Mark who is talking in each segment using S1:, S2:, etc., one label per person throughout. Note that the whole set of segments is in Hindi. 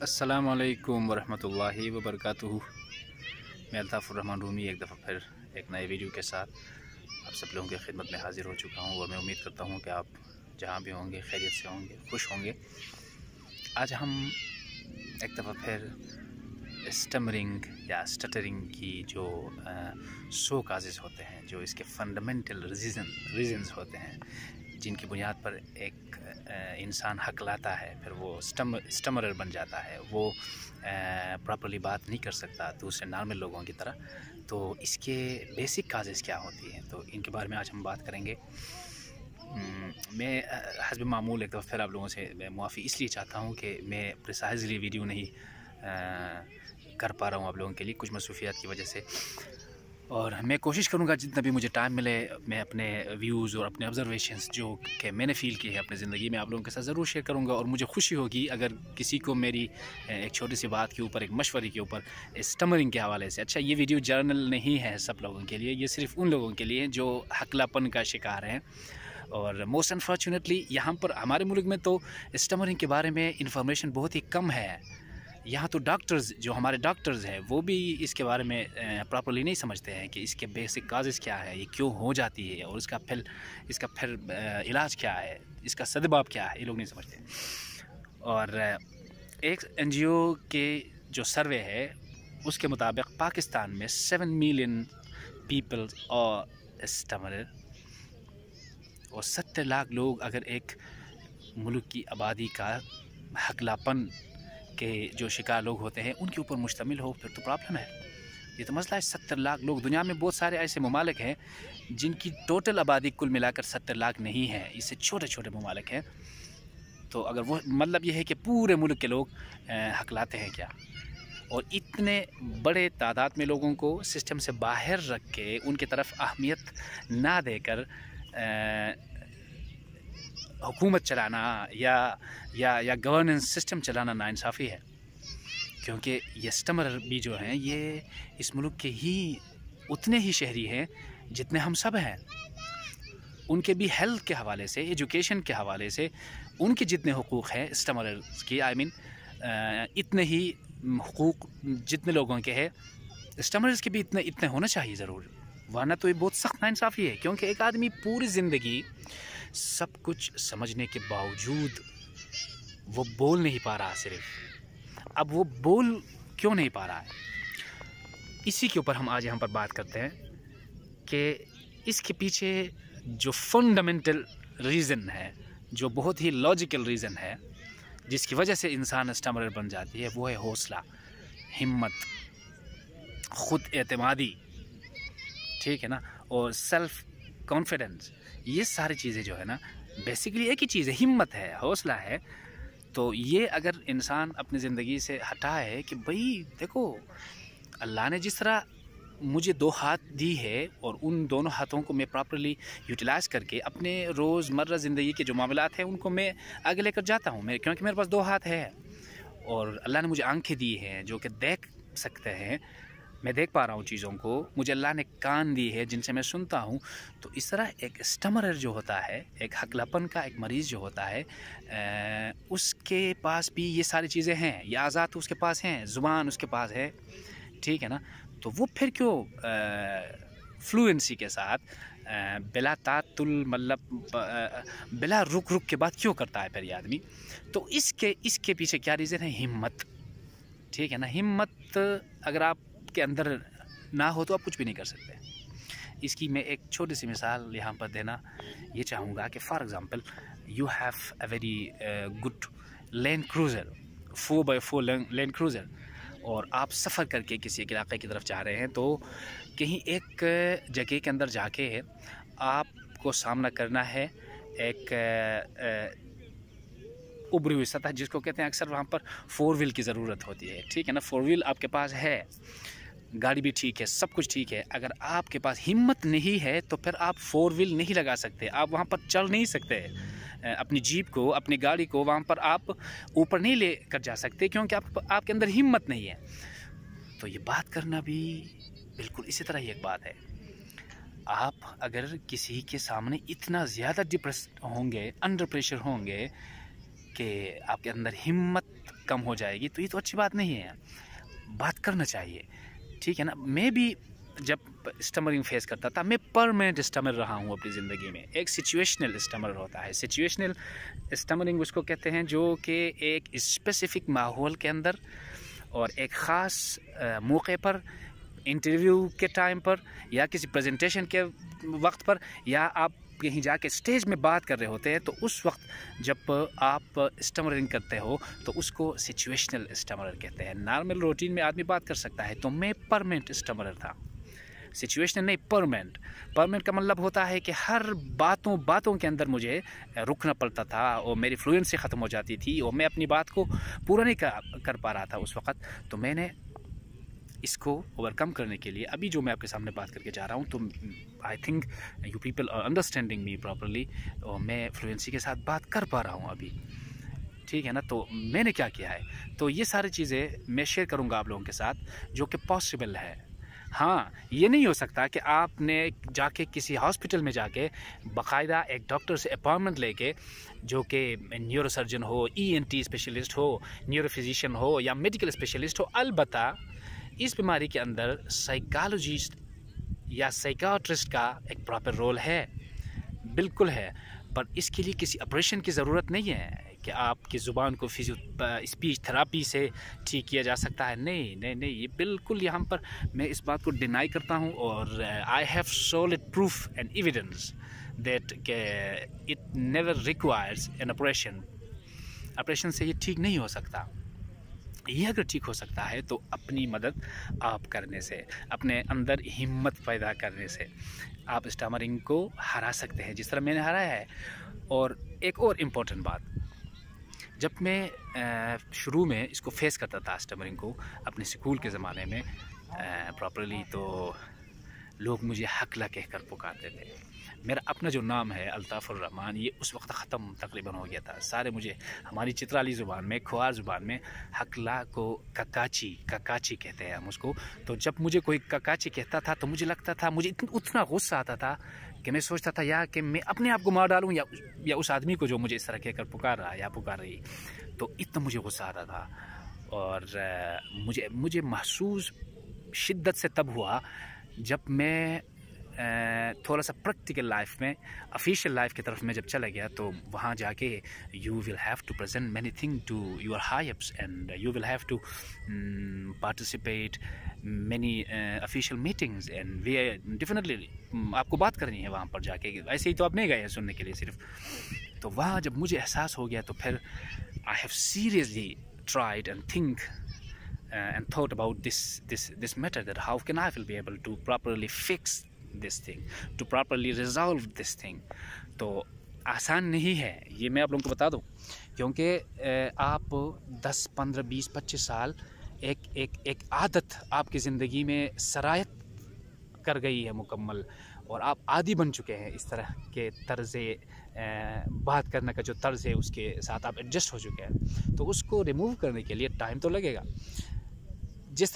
S1: अस्सलाम वालेकुम वरहमतुल्लाहि वबरकातुहू। मैं अल्ताफ़ुर रहमान रूमी एक दफ़ा फिर एक नए वीडियो के साथ आप सब लोगों की खिदमत में हाज़िर हो चुका हूँ और मैं उम्मीद करता हूँ कि आप जहाँ भी होंगे खैरियत से होंगे, खुश होंगे। आज हम एक दफ़ा फिर स्टमरिंग या स्टटरिंग की जो सो काजेज़ होते हैं, जो इसके फंडामेंटल रीज़न्स होते हैं, जिनकी बुनियाद पर एक इंसान हकलाता है, फिर वो स्टमरर बन जाता है, वो प्रॉपर्ली बात नहीं कर सकता दूसरे नॉर्मल लोगों की तरह। तो इसके बेसिक काजेज़ क्या होती हैं, तो इनके बारे में आज हम बात करेंगे। मैं हस्ब मामूल एक दफ़ा फिर आप लोगों से मैं मुआफ़ी इसलिए चाहता हूँ कि मैं प्रिसाइज़ली वीडियो नहीं कर पा रहा हूँ आप लोगों के लिए, कुछ मसरूफ़ियात की वजह से। और मैं कोशिश करूँगा जितना भी मुझे टाइम मिले मैं अपने व्यूज़ और अपने ऑब्ज़र्वेशंस जो कि मैंने फ़ील किए हैं अपनी ज़िंदगी में आप लोगों के साथ ज़रूर शेयर करूँगा। और मुझे खुशी होगी अगर किसी को मेरी एक छोटी सी बात के ऊपर, एक मशवरे के ऊपर, स्टमरिंग के हवाले से, अच्छा ये वीडियो जर्नल नहीं है सब लोगों के लिए, ये सिर्फ़ उन लोगों के लिए जो हकलापन का शिकार हैं। और मोस्ट अनफॉर्चुनेटली यहाँ पर हमारे मुल्क में तो स्टमरिंग के बारे में इंफॉर्मेशन बहुत ही कम है। यहाँ तो डॉक्टर्स, जो हमारे डॉक्टर्स हैं, वो भी इसके बारे में प्रॉपर्ली नहीं समझते हैं कि इसके बेसिक काजेज़ क्या है, ये क्यों हो जाती है और इसका फिर इलाज क्या है, इसका सदबाब क्या है, ये लोग नहीं समझते। और एक NGO के जो सर्वे है उसके मुताबिक पाकिस्तान में 7 मिलियन पीपल और स्टमरर और 70 लाख लोग अगर एक मुल्क की आबादी का हकलापन के जो शिकार लोग होते हैं उनके ऊपर मुश्तमिल हो, फिर तो प्रॉब्लम है। ये तो मसला है। 70 लाख लोग, दुनिया में बहुत सारे ऐसे ममालिक हैं जिनकी टोटल आबादी कुल मिलाकर 70 लाख नहीं है, इससे छोटे छोटे ममालिक हैं। तो अगर वो मतलब ये है कि पूरे मुल्क के लोग हकलाते हैं क्या, और इतने बड़े तादाद में लोगों को सिस्टम से बाहर रख के उनकी तरफ अहमियत ना देकर हुकूमत चलाना या गवर्नेंस सिस्टम चलाना नाइंसाफ़ी है। क्योंकि ये स्टमरर भी जो हैं ये इस मुल्क के ही उतने ही शहरी हैं जितने हम सब हैं। उनके भी हेल्थ के हवाले से, एजुकेशन के हवाले से उनके जितने हुकूक़ हैं स्टमरर्स की, इतने ही हुकूक़ जितने लोगों के हैं स्टमरर्स के भी इतने होना चाहिए ज़रूर, वरना तो ये बहुत सख्त नाइंसाफ़ी है। क्योंकि एक आदमी पूरी ज़िंदगी सब कुछ समझने के बावजूद वो बोल नहीं पा रहा सिर्फ। अब वो बोल क्यों नहीं पा रहा है, इसी के ऊपर हम आज यहाँ पर बात करते हैं कि इसके पीछे जो फंडामेंटल रीज़न है, जो बहुत ही लॉजिकल रीज़न है जिसकी वजह से इंसान स्टमरर बन जाती है, वो है हौसला, हिम्मत, ख़ुद एतमादी, ठीक है ना, और सेल्फ़ कॉन्फिडेंस। ये सारी चीज़ें जो है ना बेसिकली एक ही चीज़ है, हिम्मत है, हौसला है। तो ये अगर इंसान अपनी ज़िंदगी से हटाए कि भाई देखो अल्लाह ने जिस तरह मुझे 2 हाथ दी है और उन दोनों हाथों को मैं प्रॉपर्ली यूटिलाइज़ करके अपने रोज़मर्रा ज़िंदगी के जो मामलात हैं उनको मैं आगे लेकर जाता हूँ, मैं क्योंकि मेरे पास 2 हाथ है और अल्लाह ने मुझे आँखें दी हैं जो कि देख सकते हैं, मैं देख पा रहा हूँ चीज़ों को, मुझे अल्लाह ने कान दी है जिनसे मैं सुनता हूँ। तो इस तरह एक स्टमरर जो होता है, एक हकलापन का एक मरीज़ जो होता है, उसके पास भी ये सारी चीज़ें हैं, ये आज़ाद तो उसके पास हैं, ज़ुबान उसके पास है, ठीक है ना। तो वो फिर क्यों फ्लुएंसी के साथ बिला तातुल मतलब बिला रुक के बात क्यों करता है फिर ये आदमी। तो इसके पीछे क्या रीज़न है, हिम्मत, ठीक है ना। हिम्मत अगर आप के अंदर ना हो तो आप कुछ भी नहीं कर सकते। इसकी मैं एक छोटी सी मिसाल यहाँ पर देना ये चाहूँगा कि for example you have a very good land cruiser, 4x4 land cruiser, और आप सफ़र करके किसी एक इलाके की तरफ जा रहे हैं। तो कहीं एक जगह के अंदर जाके आपको सामना करना है एक उभरी हुई सतह, जिसको कहते हैं अक्सर वहाँ पर 4 व्हील की ज़रूरत होती है, ठीक है ना। 4 व्हील आपके पास है, गाड़ी भी ठीक है, सब कुछ ठीक है, अगर आपके पास हिम्मत नहीं है तो फिर आप 4 व्हील नहीं लगा सकते, आप वहाँ पर चल नहीं सकते, अपनी जीप को, अपनी गाड़ी को वहाँ पर आप ऊपर नहीं ले कर जा सकते क्योंकि आपके अंदर हिम्मत नहीं है। तो ये बात करना भी बिल्कुल इसी तरह ही एक बात है। आप अगर किसी के सामने इतना ज़्यादा डिप्रेस होंगे, अंडर प्रेशर होंगे कि आपके अंदर हिम्मत कम हो जाएगी, तो ये तो अच्छी बात नहीं है। बात करना चाहिए, ठीक है ना। मैं भी जब स्टमरिंग फेस करता था, मैं परमानेंट स्टमर रहा हूँ अपनी ज़िंदगी में। एक सिचुएशनल स्टमर होता है। सिचुएशनल स्टमरिंग उसको कहते हैं जो कि एक स्पेसिफिक माहौल के अंदर और एक ख़ास मौके पर, इंटरव्यू के टाइम पर या किसी प्रेजेंटेशन के वक्त पर, या आप कहीं जाके स्टेज में बात कर रहे होते हैं, तो उस वक्त जब आप स्टमरिंग करते हो तो उसको सिचुएशनल स्टमरर कहते हैं। नॉर्मल रूटीन में आदमी बात कर सकता है, तो मैं परमानेंट स्टमरर था। सिचुएशनल नहीं, परमानेंट। परमानेंट का मतलब होता है कि हर बातों के अंदर मुझे रुकना पड़ता था और मेरी फ्लुएंसी ख़त्म हो जाती थी और मैं अपनी बात को पूरा नहीं कर पा रहा था उस वक़्त। तो मैंने इसको ओवरकम करने के लिए अभी जो मैं आपके सामने बात करके जा रहा हूँ, तो I think you people are understanding me properly, और मैं फ्लुएंसी के साथ बात कर पा रहा हूँ अभी, ठीक है ना। तो मैंने क्या किया है, तो ये सारी चीज़ें मैं शेयर करूँगा आप लोगों के साथ, जो कि पॉसिबल है। हाँ, ये नहीं हो सकता कि आपने जाके किसी हॉस्पिटल में जाके बाकायदा एक डॉक्टर से अपॉइंटमेंट लेके, जो कि न्यूरोसर्जन हो, ENT स्पेशलिस्ट हो, न्यूरोफिजिशियन हो या मेडिकल स्पेशलिस्ट हो। अलबत्ता इस बीमारी के अंदर साइकोलॉजिस्ट या साइकियाट्रिस्ट का एक प्रॉपर रोल है, बिल्कुल है, पर इसके लिए किसी ऑपरेशन की ज़रूरत नहीं है कि आपकी ज़ुबान को स्पीच थेरापी से ठीक किया जा सकता है। नहीं नहीं नहीं, ये बिल्कुल यहाँ पर मैं इस बात को डिनाई करता हूँ, और I have solid proof and evidence that it never requires an operation. Operation से ये ठीक नहीं हो सकता। ये अगर ठीक हो सकता है तो अपनी मदद आप करने से, अपने अंदर हिम्मत पैदा करने से आप स्टमरिंग को हरा सकते हैं, जिस तरह मैंने हराया है। और एक और इम्पोर्टेंट बात, जब मैं शुरू में इसको फेस करता था स्टमरिंग को अपने स्कूल के ज़माने में प्रॉपरली, तो लोग मुझे हकला कहकर पुकारते थे। मेरा अपना जो नाम है अल्ताफ़ुर रहमान, ये उस वक्त ख़त्म तकरीबन हो गया था। सारे मुझे हमारी चित्राली ज़ुबान में, ख्वार ज़ुबान में हकला को ककाची कहते हैं हम उसको। तो जब मुझे कोई ककाची कहता था तो मुझे लगता था, मुझे उतना गुस्सा आता था कि मैं सोचता था या कि मैं अपने आप को मार डालूँ या उस आदमी को जो मुझे इस तरह कहकर पुकार रहा है या पुकार रही। तो इतना मुझे गुस्सा आता था। और मुझे महसूस शिद्दत से तब हुआ जब मैं थोड़ा सा प्रैक्टिकल लाइफ में, ऑफिशियल लाइफ की तरफ में जब चला गया, तो वहाँ जाके you will have to present many thing to your high ups and you will have to participate many official meetings and वे डेफिनेटली आपको बात करनी है वहाँ पर जाके। ऐसे ही तो आप नहीं गए हैं सुनने के लिए सिर्फ। तो वहाँ जब मुझे एहसास हो गया, तो फिर I have seriously tried and thought about this matter, that how can I will be able to properly fix this thing, to properly resolve this thing। तो आसान नहीं है, ये मैं आप लोगों को बता दूं, क्योंकि आप 10, 15, 20, 25 साल एक आदत आपकी ज़िंदगी में सरायत कर गई है मुकम्मल, और आप आदी बन चुके हैं इस तरह के तर्ज़ बात करने का, जो तर्ज़ है उसके साथ आप एडजस्ट हो चुके हैं। तो उसको रिमूव करने के लिए टाइम तो लगेगा। जिस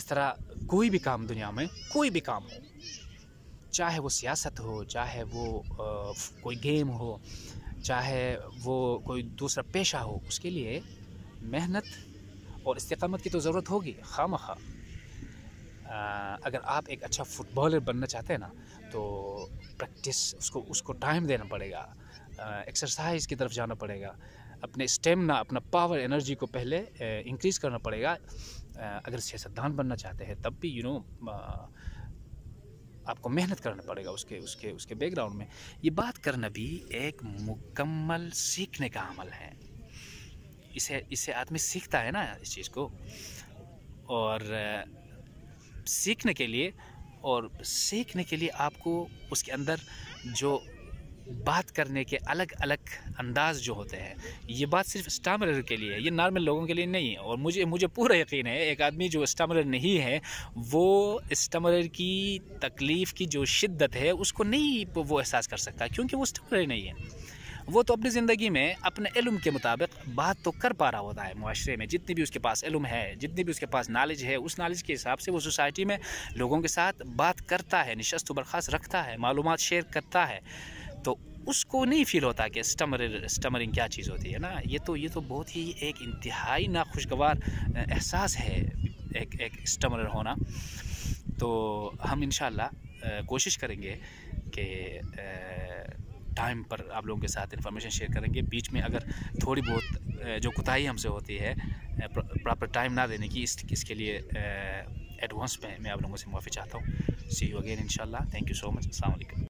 S1: तरह कोई भी काम दुनिया में, कोई भी काम हो, चाहे वो सियासत हो, चाहे वो कोई गेम हो, चाहे वो कोई दूसरा पेशा हो, उसके लिए मेहनत और इस्तिकामत की तो ज़रूरत होगी खामखा। अगर आप एक अच्छा फुटबॉलर बनना चाहते हैं ना, तो प्रैक्टिस, उसको टाइम देना पड़ेगा, एक्सरसाइज की तरफ जाना पड़ेगा, अपने स्टेमिना, अपना पावर, एनर्जी को पहले इंक्रीज़ करना पड़ेगा। अगर सियासतदान बनना चाहते हैं तब भी आपको मेहनत करना पड़ेगा उसके बैकग्राउंड में। ये बात करना भी एक मुकम्मल सीखने का अमल है। इसे आदमी सीखता है ना इस चीज़ को, और सीखने के लिए आपको उसके अंदर जो बात करने के अलग अलग अंदाज जो होते हैं, ये बात सिर्फ स्टमरर के लिए है, ये नॉर्मल लोगों के लिए नहीं है। और मुझे पूरा यकीन है, एक आदमी जो स्टमरर नहीं है, वो स्टमरर की तकलीफ़ की जो शिद्दत है उसको नहीं वो एहसास कर सकता, क्योंकि वो स्टमरर नहीं है। वो तो अपनी ज़िंदगी में अपने इल्म के मुताबिक बात तो कर पा रहा होता है। मुआशरे में जितनी भी उसके पास इल्म है, जितनी भी उसके पास नॉलेज है, उस नॉलेज के हिसाब से वो सोसाइटी में लोगों के साथ बात करता है, निशस्त व बर्खास्त रखता है, मालूमात शेयर करता है। तो उसको नहीं फील होता कि स्टमरिंग क्या चीज़ होती है ना। ये तो बहुत ही एक इंतहाई नाखुशगवार एहसास है एक स्टमरर होना। तो हम इंशाल्लाह कोशिश करेंगे कि टाइम पर आप लोगों के साथ इन्फॉर्मेशन शेयर करेंगे। बीच में अगर थोड़ी बहुत जो कोताही हमसे होती है प्रॉपर टाइम ना देने की, इसके लिए एडवांस में मैं आप लोगों से माफ़ी चाहता हूँ। सी यू अगेन इंशाल्लाह। Thank you so much. अस्सलाम वालेकुम।